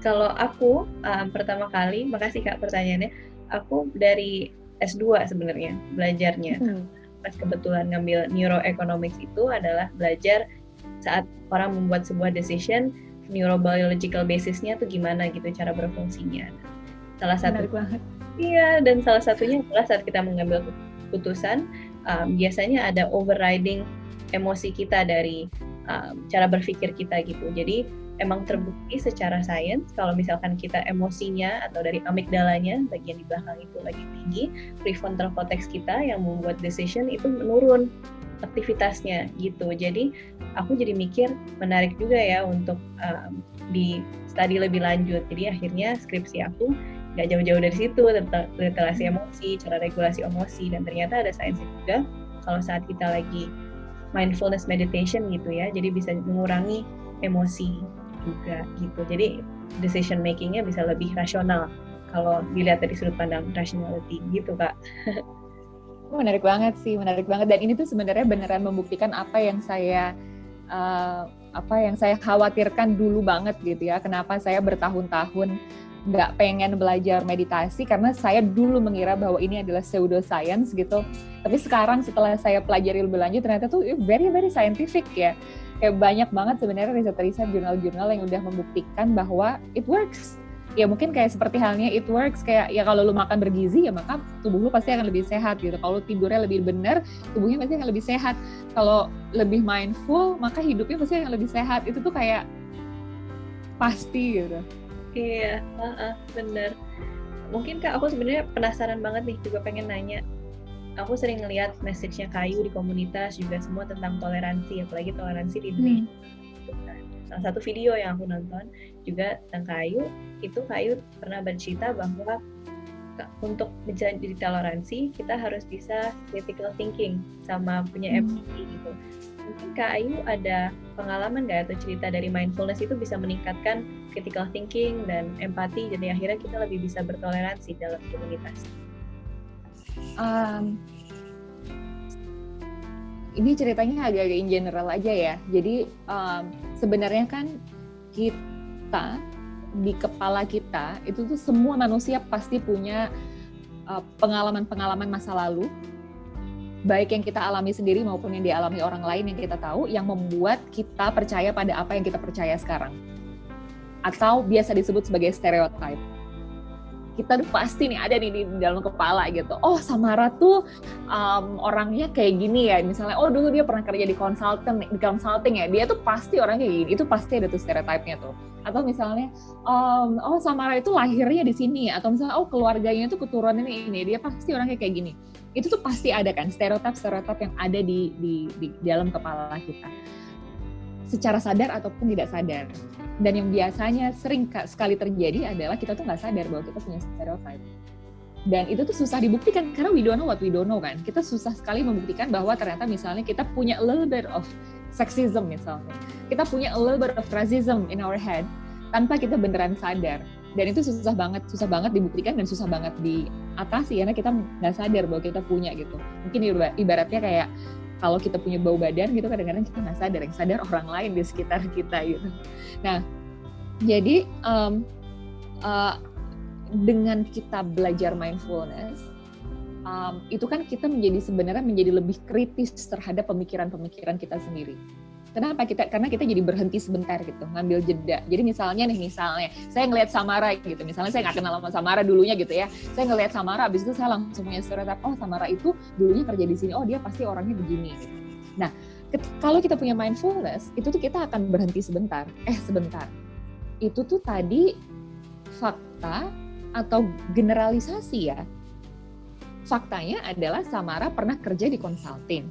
Kalau aku pertama kali, makasih Kak pertanyaannya. Aku dari S2 sebenarnya belajarnya. Pas kebetulan ngambil neuroeconomics itu adalah belajar saat orang membuat sebuah decision, neurobiological basisnya tuh gimana gitu cara berfungsinya. Salah satu. Menarik banget. Iya, dan salah satunya adalah saat kita mengambil keputusan, biasanya ada overriding emosi kita dari cara berpikir kita gitu. Jadi emang terbukti secara sains kalau misalkan kita emosinya atau dari amigdalanya, bagian di belakang itu lagi tinggi, prefrontal cortex kita yang membuat decision itu menurun aktivitasnya gitu. Jadi aku jadi mikir menarik juga ya untuk di study lebih lanjut. Jadi akhirnya skripsi aku nggak jauh-jauh dari situ tentang literasi emosi, cara regulasi emosi, dan ternyata ada sainsnya juga kalau saat kita lagi mindfulness meditation gitu ya, jadi bisa mengurangi emosi juga gitu. Jadi decision makingnya bisa lebih rasional kalau dilihat dari sudut pandang rationality gitu Kak. Menarik banget sih, menarik banget. Dan ini tuh sebenarnya beneran membuktikan apa yang saya khawatirkan dulu banget gitu ya. Kenapa saya bertahun-tahun nggak pengen belajar meditasi, karena saya dulu mengira bahwa ini adalah pseudoscience gitu. Tapi sekarang setelah saya pelajari lebih lanjut, ternyata tuh very very scientific ya. Kayak banyak banget sebenarnya riset-riset, jurnal-jurnal yang udah membuktikan bahwa it works. Ya mungkin kayak seperti halnya it works, kayak ya kalau lu makan bergizi ya maka tubuh lu pasti akan lebih sehat gitu. Kalau tidurnya lebih benar, tubuhnya pasti akan lebih sehat. Kalau lebih mindful, maka hidupnya pasti akan lebih sehat. Itu tuh kayak pasti gitu. Iya, bener. Mungkin Kak, aku sebenarnya penasaran banget nih, juga pengen nanya. Aku sering ngeliat message-nya Kayu di komunitas juga semua tentang toleransi, apalagi toleransi di Indonesia. Salah satu video yang aku nonton juga tentang Kayu, itu Kayu pernah bercerita bahwa untuk menjadi toleransi, kita harus bisa critical thinking sama punya empati gitu. Mungkin Kak Ayu ada pengalaman nggak atau cerita dari mindfulness itu bisa meningkatkan critical thinking dan empati, jadi akhirnya kita lebih bisa bertoleransi dalam komunitas? Ini ceritanya agak-agak in general aja ya. Jadi sebenarnya kan kita di kepala kita itu tuh semua manusia pasti punya pengalaman-pengalaman masa lalu, baik yang kita alami sendiri maupun yang dialami orang lain yang kita tahu, yang membuat kita percaya pada apa yang kita percaya sekarang. Atau biasa disebut sebagai stereotype. Kita tuh pasti nih ada di dalam kepala gitu. Oh, Samara tuh orangnya kayak gini ya. Misalnya, oh dulu dia pernah kerja di consulting ya. Dia tuh pasti orangnya kayak gini. Itu pasti ada tuh stereotype-nya tuh. Atau misalnya, oh Samara itu lahirnya di sini. Atau misalnya, oh keluarganya itu keturunannya ini. Dia pasti orangnya kayak gini. Itu tuh pasti ada kan stereotip yang ada di dalam kepala kita, secara sadar ataupun tidak sadar. Dan yang biasanya sering sekali terjadi adalah kita tuh nggak sadar bahwa kita punya stereotip. Dan itu tuh susah dibuktikan karena we don't know what we don't know kan. Kita susah sekali membuktikan bahwa ternyata misalnya kita punya a little bit of sexism misalnya, kita punya a little bit of racism in our head tanpa kita beneran sadar. Dan itu susah banget dibuktikan dan susah banget diatasi karena kita nggak sadar bahwa kita punya gitu. Mungkin ibaratnya kayak kalau kita punya bau badan gitu, kadang-kadang kita nggak sadar, yang sadar orang lain di sekitar kita gitu. Nah, jadi dengan kita belajar mindfulness, itu kan kita sebenarnya menjadi lebih kritis terhadap pemikiran-pemikiran kita sendiri. Kenapa? Karena kita jadi berhenti sebentar gitu, ngambil jeda. Jadi misalnya saya ngelihat Samara gitu, misalnya saya nggak kenal sama Samara dulunya gitu ya, saya ngelihat Samara, abis itu saya langsung punya stereotip, oh Samara itu dulunya kerja di sini, oh dia pasti orangnya begini gitu. Nah, kalau kita punya mindfulness, itu tuh kita akan berhenti sebentar. Itu tuh tadi fakta atau generalisasi ya. Faktanya adalah Samara pernah kerja di consulting.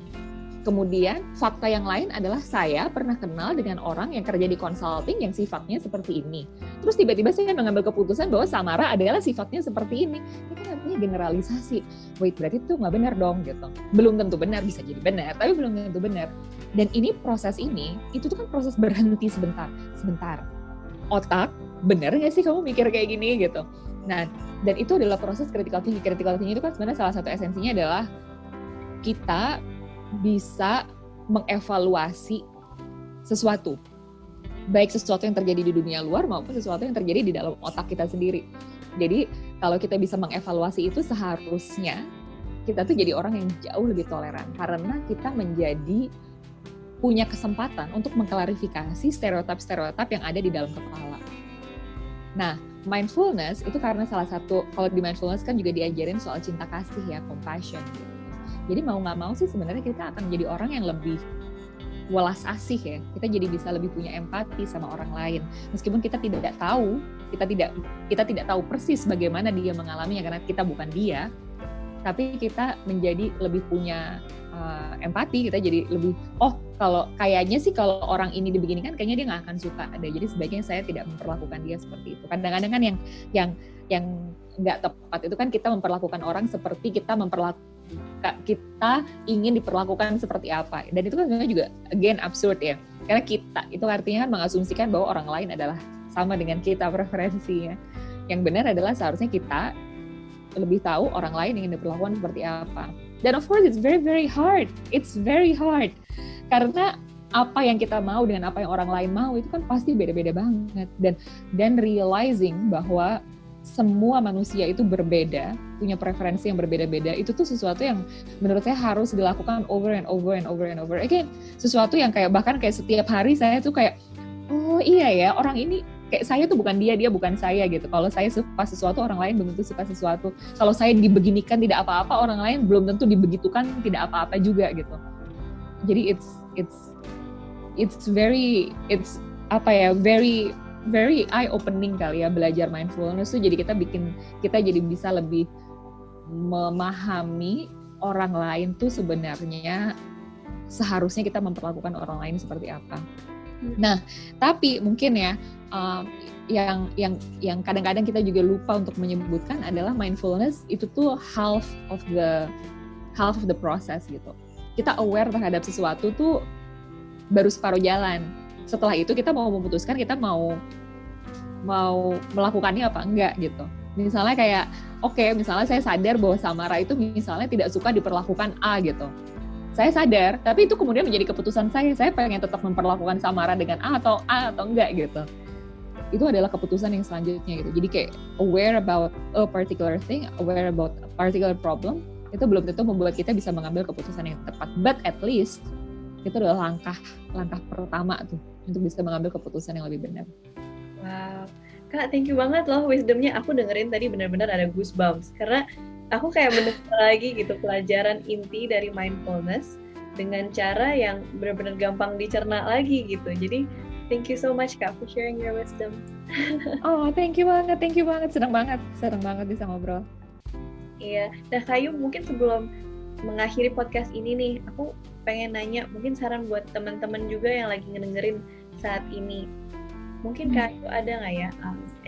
Kemudian fakta yang lain adalah saya pernah kenal dengan orang yang kerja di consulting yang sifatnya seperti ini. Terus tiba-tiba saya mengambil keputusan bahwa Samara adalah sifatnya seperti ini. Ini kan artinya generalisasi. Wait, berarti itu nggak benar dong gitu. Belum tentu benar, bisa jadi benar, tapi belum tentu benar. Dan ini proses ini, itu tuh kan proses berhenti sebentar. Otak, benar nggak sih kamu mikir kayak gini gitu. Nah, dan itu adalah proses critical thinking. Critical thinking itu kan sebenarnya salah satu esensinya adalah kita bisa mengevaluasi sesuatu, baik sesuatu yang terjadi di dunia luar maupun sesuatu yang terjadi di dalam otak kita sendiri. Jadi kalau kita bisa mengevaluasi itu, seharusnya kita tuh jadi orang yang jauh lebih toleran karena kita menjadi punya kesempatan untuk mengklarifikasi stereotip-stereotip yang ada di dalam kepala. Nah, mindfulness itu karena salah satu, kalau di mindfulness kan juga diajarin soal cinta kasih ya, compassion gitu. Jadi mau nggak mau sih sebenarnya kita akan jadi orang yang lebih welas asih ya. Kita jadi bisa lebih punya empati sama orang lain. Meskipun kita tidak tahu persis bagaimana dia mengalaminya karena kita bukan dia. Tapi kita menjadi lebih punya empati. Kita jadi lebih, kalau kayaknya sih kalau orang ini dibeginikan kayaknya dia nggak akan suka. Jadi sebaiknya saya tidak memperlakukan dia seperti itu. Kadang-kadang kan yang nggak tepat itu kan kita memperlakukan orang seperti kita ingin diperlakukan seperti apa, dan itu kan sebenarnya juga again absurd ya, karena kita itu artinya kan mengasumsikan bahwa orang lain adalah sama dengan kita preferensinya. Yang benar adalah seharusnya kita lebih tahu orang lain ingin diperlakukan seperti apa. Dan of course it's very hard karena apa yang kita mau dengan apa yang orang lain mau itu kan pasti beda-beda banget, dan realizing bahwa semua manusia itu berbeda, punya preferensi yang berbeda-beda, itu tuh sesuatu yang menurut saya harus dilakukan over and over again. Sesuatu yang bahkan setiap hari saya tuh kayak, oh iya ya, orang ini kayak saya tuh bukan dia bukan saya gitu. Kalau saya suka sesuatu, orang lain belum tentu suka sesuatu. Kalau saya dibeginikan tidak apa-apa, orang lain belum tentu dibegitukan tidak apa-apa juga gitu. Jadi it's very eye opening kali ya belajar mindfulness tuh. Jadi kita jadi bisa lebih memahami orang lain tuh sebenarnya seharusnya kita memperlakukan orang lain seperti apa. Nah, tapi mungkin ya yang kadang-kadang kita juga lupa untuk menyebutkan adalah mindfulness itu tuh half of the process gitu. Kita aware terhadap sesuatu tuh baru separuh jalan. Setelah itu kita mau memutuskan kita mau melakukannya apa enggak gitu. Misalnya kayak, misalnya saya sadar bahwa Samara itu misalnya tidak suka diperlakukan A gitu. Saya sadar, tapi itu kemudian menjadi keputusan saya pengen tetap memperlakukan Samara dengan A atau enggak gitu. Itu adalah keputusan yang selanjutnya gitu. Jadi kayak aware about a particular thing, aware about a particular problem, itu belum tentu membuat kita bisa mengambil keputusan yang tepat. But at least itu adalah langkah pertama tuh untuk bisa mengambil keputusan yang lebih benar. Wow, Kak, thank you banget loh wisdomnya. Aku dengerin tadi benar-benar ada goosebumps karena aku kayak mendengar lagi gitu pelajaran inti dari mindfulness dengan cara yang benar-benar gampang dicerna lagi gitu. Jadi thank you so much Kak for sharing your wisdom. Oh, thank you banget. Senang banget bisa ngobrol. Iya, nah Kayu, mungkin sebelum mengakhiri podcast ini nih, aku pengen nanya mungkin saran buat teman-teman juga yang lagi ngedengerin saat ini. Mungkin Kayu ada nggak ya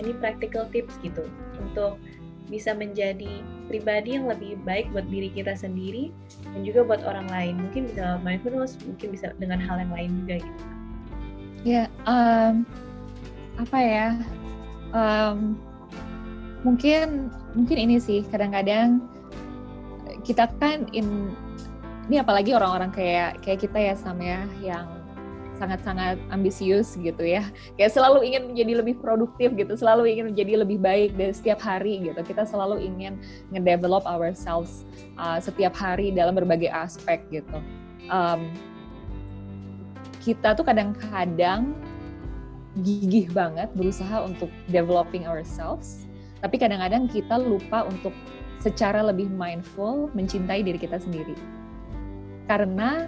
any practical tips gitu untuk bisa menjadi pribadi yang lebih baik buat diri kita sendiri dan juga buat orang lain. Mungkin bisa mindfulness, mungkin bisa dengan hal yang lain juga gitu. Ya, mungkin ini sih, kadang-kadang kita kan ini apalagi orang-orang kayak kita ya Sam ya, yang sangat-sangat ambisius gitu ya, kayak selalu ingin menjadi lebih produktif gitu, selalu ingin menjadi lebih baik dari setiap hari gitu. Kita selalu ingin nge-develop ourselves setiap hari dalam berbagai aspek gitu. kita tuh kadang-kadang gigih banget berusaha untuk developing ourselves, tapi kadang-kadang kita lupa untuk secara lebih mindful mencintai diri kita sendiri. Karena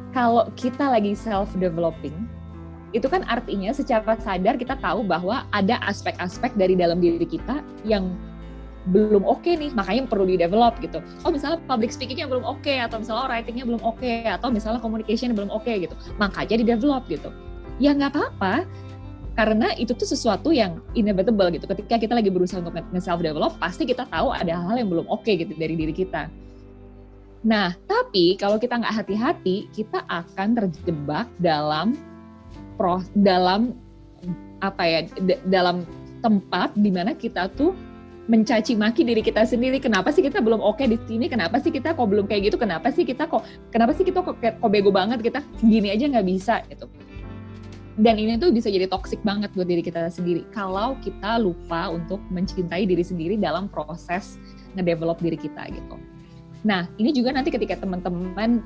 kalau kita lagi self-developing, itu kan artinya secara sadar kita tahu bahwa ada aspek-aspek dari dalam diri kita yang belum oke nih, makanya perlu di-develop gitu. Oh misalnya public speaking-nya belum oke, atau misalnya writing-nya belum oke, atau misalnya communication belum oke gitu, makanya di-develop gitu. Ya nggak apa-apa, karena itu tuh sesuatu yang inevitable gitu. Ketika kita lagi berusaha untuk nge-self-develop, pasti kita tahu ada hal yang belum oke gitu dari diri kita. Nah, tapi kalau kita nggak hati-hati, kita akan terjebak dalam dalam tempat di mana kita tuh mencaci maki diri kita sendiri. Kenapa sih kita belum oke di sini? Kenapa sih kita kok belum kayak gitu? Kenapa sih kita kok bego banget, kita gini aja nggak bisa gitu. Dan ini tuh bisa jadi toxic banget buat diri kita sendiri kalau kita lupa untuk mencintai diri sendiri dalam proses ngedevelop diri kita gitu. Nah, ini juga nanti ketika teman-teman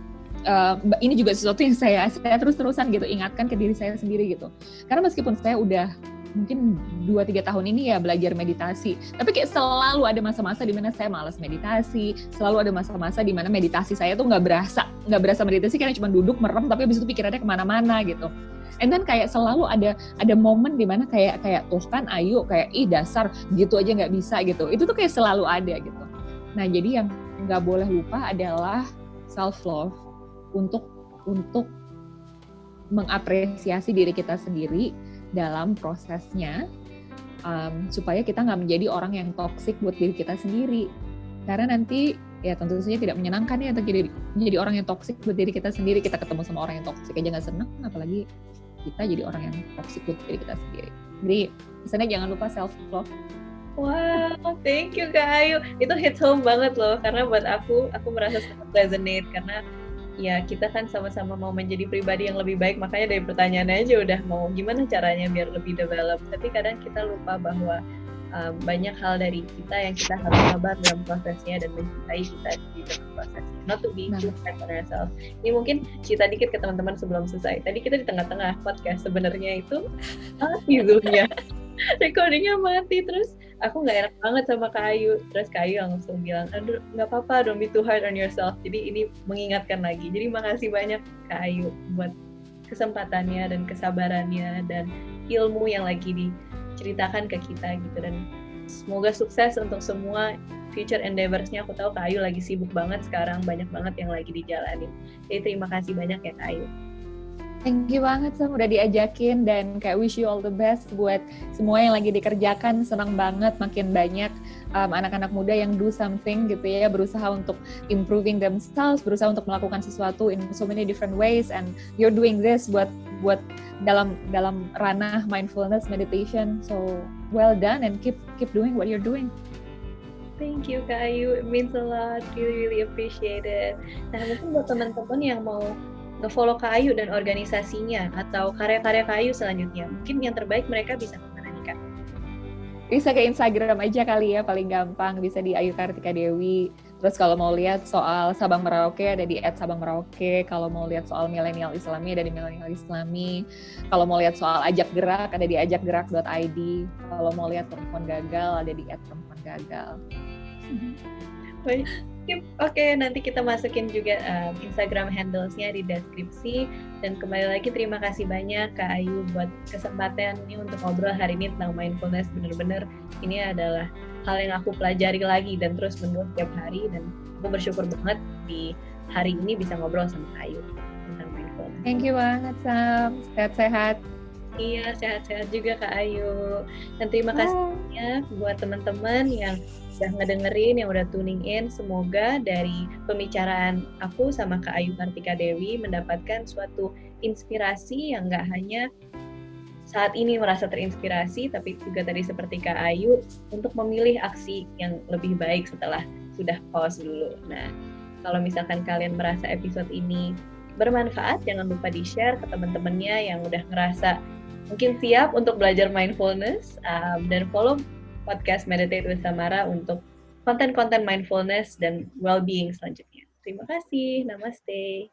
ini juga sesuatu yang saya terus-terusan gitu ingatkan ke diri saya sendiri gitu. Karena meskipun saya udah mungkin 2-3 tahun ini ya belajar meditasi, tapi kayak selalu ada masa-masa di mana saya malas meditasi, selalu ada masa-masa di mana meditasi saya tuh nggak berasa meditasi karena cuma duduk merem tapi habis itu pikirannya kemana-mana gitu. And then kayak selalu ada momen di mana kayak tuh kan Ayu kayak dasar gitu aja nggak bisa gitu. Itu tuh kayak selalu ada gitu. Nah jadi yang nggak boleh lupa adalah self love untuk mengapresiasi diri kita sendiri dalam prosesnya, supaya kita nggak menjadi orang yang toksik buat diri kita sendiri. Karena nanti ya tentu saja tidak menyenangkan ya untuk jadi orang yang toksik buat diri kita sendiri. Kita ketemu sama orang yang toksik aja nggak seneng, apalagi kita jadi orang yang toksik buat diri kita sendiri. Jadi misalnya jangan lupa self love. Wow, thank you Kak Ayu. Itu hits home banget loh, karena buat aku merasa sangat resonate, karena ya kita kan sama-sama mau menjadi pribadi yang lebih baik, makanya dari pertanyaannya aja udah mau gimana caranya biar lebih develop. Tapi kadang kita lupa bahwa banyak hal dari kita yang kita harus sabar dalam prosesnya dan mencintai kita di dalam prosesnya. Not to be too hard on ourselves. Ini mungkin cerita dikit ke teman-teman sebelum selesai. Tadi kita di tengah-tengah podcast, sebenarnya itu mati Zoom-nya. Recordingnya mati, terus aku nggak enak banget sama Kak Ayu. Terus Kak Ayu langsung bilang, aduh nggak apa-apa, don't be too hard on yourself. Jadi ini mengingatkan lagi. Jadi makasih banyak Kak Ayu buat kesempatannya dan kesabarannya dan ilmu yang lagi diceritakan ke kita gitu. Dan semoga sukses untuk semua future endeavors-nya. Aku tahu Kak Ayu lagi sibuk banget sekarang, banyak banget yang lagi dijalanin. Jadi terima kasih banyak ya Kak Ayu. Thank you banget Sam udah diajakin, dan kayak wish you all the best buat semua yang lagi dikerjakan. Senang banget makin banyak anak-anak muda yang do something gitu ya, berusaha untuk improving themselves, berusaha untuk melakukan sesuatu in so many different ways, and you're doing this buat dalam ranah mindfulness meditation. So well done and keep doing what you're doing. Thank you Kak Ayu, it means a lot, really appreciate it. Nah mungkin buat teman-teman yang mau nge-follow Kak Ayu dan organisasinya atau karya-karya Kak Ayu selanjutnya, mungkin yang terbaik mereka bisa kemana nih Kak? Bisa ke Instagram aja kali ya, paling gampang, bisa di Ayu Kartika Dewi. Terus kalau mau lihat soal Sabang Merauke ada di @sabangmerauke, kalau mau lihat soal milenial Islami ada di milenial Islami, kalau mau lihat soal ajak gerak ada di ajakgerak.id, kalau mau lihat perempuan gagal ada di @perempuangagal. Baik. Oke, nanti kita masukin juga Instagram handles-nya di deskripsi. Dan kembali lagi terima kasih banyak Kak Ayu buat kesempatan ini untuk ngobrol hari ini tentang mindfulness. Bener-bener ini adalah hal yang aku pelajari lagi dan terus menerus setiap hari, dan aku bersyukur banget di hari ini bisa ngobrol sama Kak Ayu tentang mindfulness. Thank you banget Sam, sehat-sehat. Iya, sehat-sehat juga Kak Ayu. Dan terima kasih banyak buat teman-teman yang udah ngedengerin, yang udah tuning in. Semoga dari pembicaraan aku sama Kak Ayu Kartika Dewi mendapatkan suatu inspirasi yang gak hanya saat ini merasa terinspirasi, tapi juga tadi seperti Kak Ayu untuk memilih aksi yang lebih baik setelah sudah pause dulu. Nah, kalau misalkan kalian merasa episode ini bermanfaat, jangan lupa di-share ke teman-temannya yang udah ngerasa mungkin siap untuk belajar mindfulness, dan follow podcast Meditate with Samara untuk konten-konten mindfulness dan well-being selanjutnya. Terima kasih. Namaste.